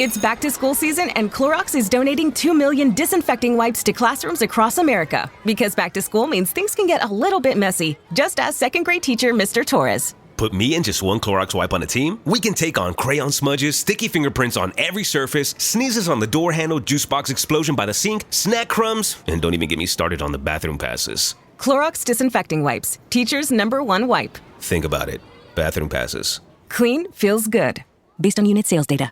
It's back to school season and Clorox is donating 2 million disinfecting wipes to classrooms across America. Because back to school means things can get a little bit messy. Just ask second grade teacher Mr. Torres. Put me and just one Clorox wipe on a team? We can take on crayon smudges, sticky fingerprints on every surface, sneezes on the door handle, juice box explosion by the sink, snack crumbs, and don't even get me started on the bathroom passes. Clorox disinfecting wipes. Teacher's #1 wipe. Think about it. Bathroom passes. Clean feels good. Based on unit sales data.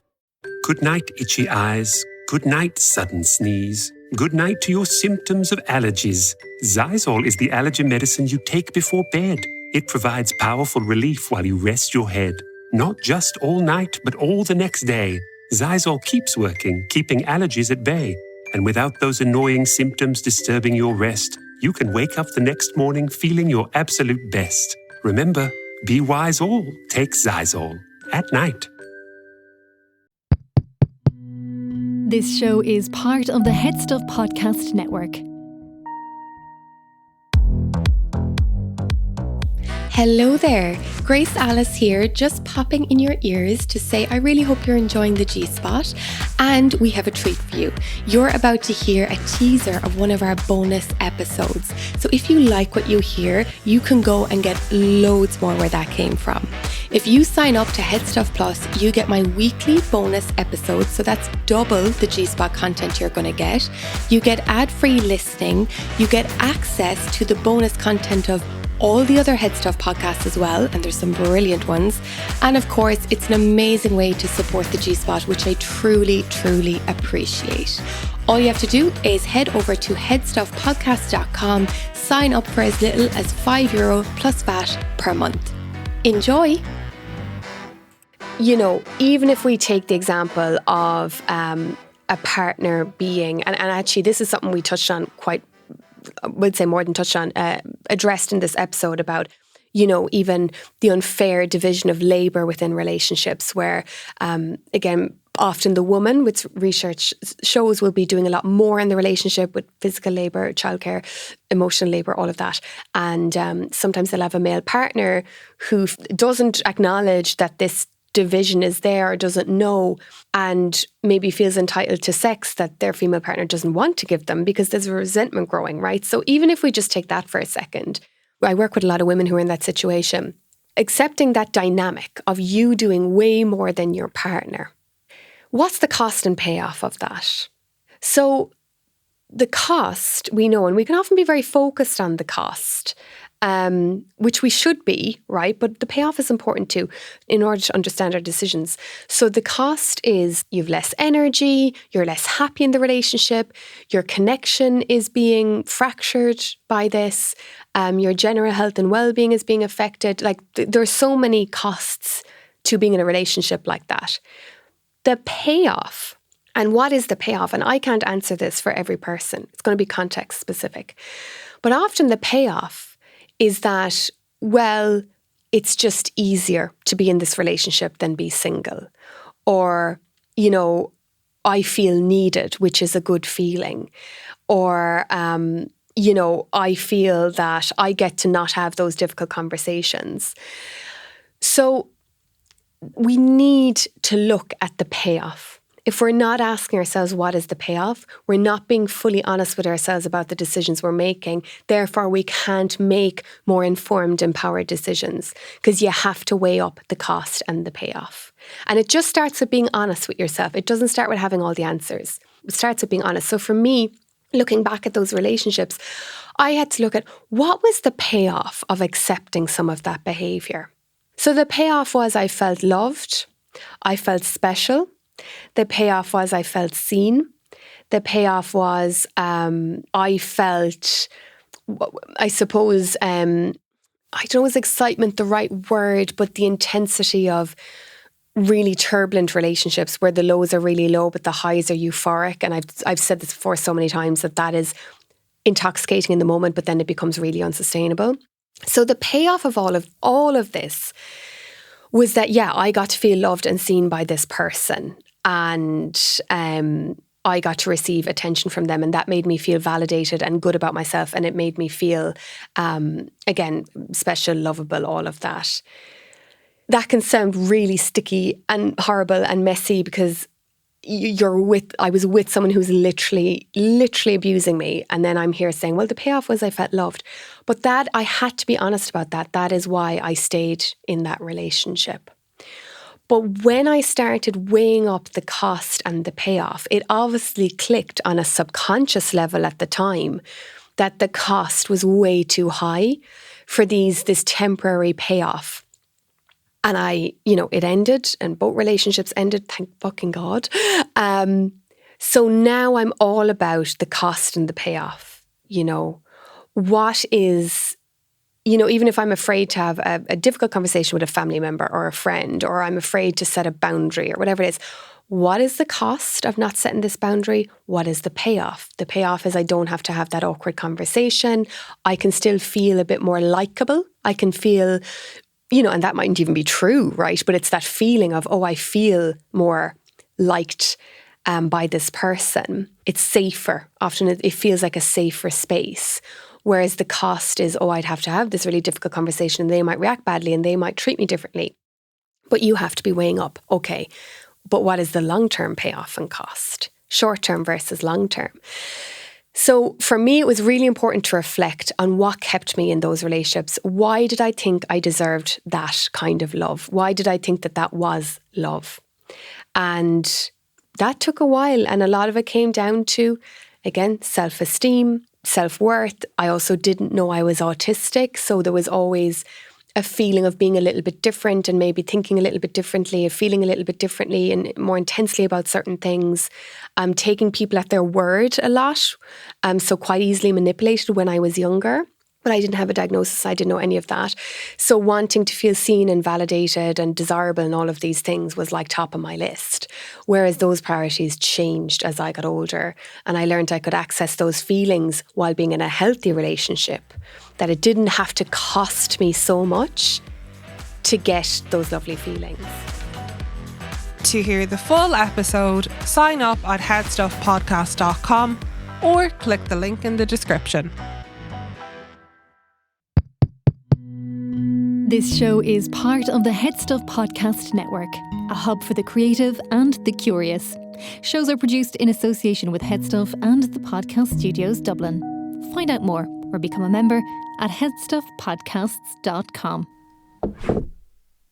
Good night, itchy eyes. Good night, sudden sneeze. Good night to your symptoms of allergies. Xyzal is the allergy medicine you take before bed. It provides powerful relief while you rest your head. Not just all night, but all the next day. Xyzal keeps working, keeping allergies at bay. And without those annoying symptoms disturbing your rest, you can wake up the next morning feeling your absolute best. Remember, be wise all. Take Xyzal. At night. This show is part of the Head Stuff Podcast Network. Hello there, Grace Alice here, just popping in your ears to say I really hope you're enjoying the G-Spot, and we have a treat for you. You're about to hear a teaser of one of our bonus episodes. So if you like what you hear, you can go and get loads more where that came from. If you sign up to Head Stuff Plus, you get my weekly bonus episodes, so that's double the G-Spot content you're going to get. You get ad-free listening, you get access to the bonus content of all the other Head Stuff podcasts as well, and there's some brilliant ones. And of course, it's an amazing way to support the G-Spot, which I truly, truly appreciate. All you have to do is head over to headstuffpodcast.com, sign up for as little as €5 plus VAT per month. Enjoy! You know, even if we take the example of a partner being, and actually this is something we touched on quite, I would say more than touched on, addressed in this episode about, you know, even the unfair division of labour within relationships where, again, often the woman, which research shows, will be doing a lot more in the relationship with physical labour, childcare, emotional labour, all of that. And sometimes they'll have a male partner who doesn't acknowledge that this division is there or doesn't know, and maybe feels entitled to sex that their female partner doesn't want to give them because there's a resentment growing, right? So even if we just take that for a second, I work with a lot of women who are in that situation. Accepting that dynamic of you doing way more than your partner. What's the cost and payoff of that? So the cost, we know, and we can often be very focused on the cost, which we should be, right? But the payoff is important too in order to understand our decisions. So the cost is you've less energy, you're less happy in the relationship, your connection is being fractured by this, your general health and well-being is being affected. Like there are so many costs to being in a relationship like that. The payoff, and what is the payoff? And I can't answer this for every person. It's going to be context specific. But often the payoff is that, well, it's just easier to be in this relationship than be single. Or, you know, I feel needed, which is a good feeling. Or, you know, I feel that I get to not have those difficult conversations. So we need to look at the payoff. If we're not asking ourselves what is the payoff, we're not being fully honest with ourselves about the decisions we're making. Therefore, we can't make more informed, empowered decisions because you have to weigh up the cost and the payoff. And it just starts with being honest with yourself. It doesn't start with having all the answers. It starts with being honest. So for me, looking back at those relationships, I had to look at what was the payoff of accepting some of that behaviour. So the payoff was I felt loved, I felt special. The payoff was I felt seen. The payoff was I felt, I suppose, I don't know, is excitement the right word, but the intensity of really turbulent relationships where the lows are really low, but the highs are euphoric. And I've said this before so many times that is intoxicating in the moment, but then it becomes really unsustainable. So the payoff of all of this was that, yeah, I got to feel loved and seen by this person. And I got to receive attention from them, and that made me feel validated and good about myself, and it made me feel, again, special, lovable, all of that. That can sound really sticky and horrible and messy because I was with someone who's literally abusing me. And then I'm here saying, well, the payoff was I felt loved. But that, I had to be honest about that. That is why I stayed in that relationship. But when I started weighing up the cost and the payoff, it obviously clicked on a subconscious level at the time that the cost was way too high for this temporary payoff. And it ended, and both relationships ended, thank fucking God. So now I'm all about the cost and the payoff. What is, even if I'm afraid to have a difficult conversation with a family member or a friend, or I'm afraid to set a boundary or whatever it is, what is the cost of not setting this boundary? What is the payoff? The payoff is I don't have to have that awkward conversation. I can still feel a bit more likable. I can feel, and that mightn't even be true, right? But it's that feeling of, I feel more liked by this person. It's safer. Often it feels like a safer space. Whereas the cost is, I'd have to have this really difficult conversation and they might react badly and they might treat me differently. But you have to be weighing up, okay, but what is the long-term payoff and cost? Short-term versus long-term. So for me, it was really important to reflect on what kept me in those relationships. Why did I think I deserved that kind of love? Why did I think that was love? And that took a while. And a lot of it came down to, again, self-esteem, self-worth. I also didn't know I was autistic. So there was always a feeling of being a little bit different and maybe thinking a little bit differently, of feeling a little bit differently and more intensely about certain things. Taking people at their word a lot. So quite easily manipulated when I was younger. But I didn't have a diagnosis. I didn't know any of that. So wanting to feel seen and validated and desirable and all of these things was like top of my list. Whereas those priorities changed as I got older. And I learned I could access those feelings while being in a healthy relationship. That it didn't have to cost me so much to get those lovely feelings. To hear the full episode, sign up at headstuffpodcast.com or click the link in the description. This show is part of the Head Stuff Podcast Network, a hub for the creative and the curious. Shows are produced in association with Head Stuff and the Podcast Studios Dublin. Find out more or become a member at headstuffpodcasts.com.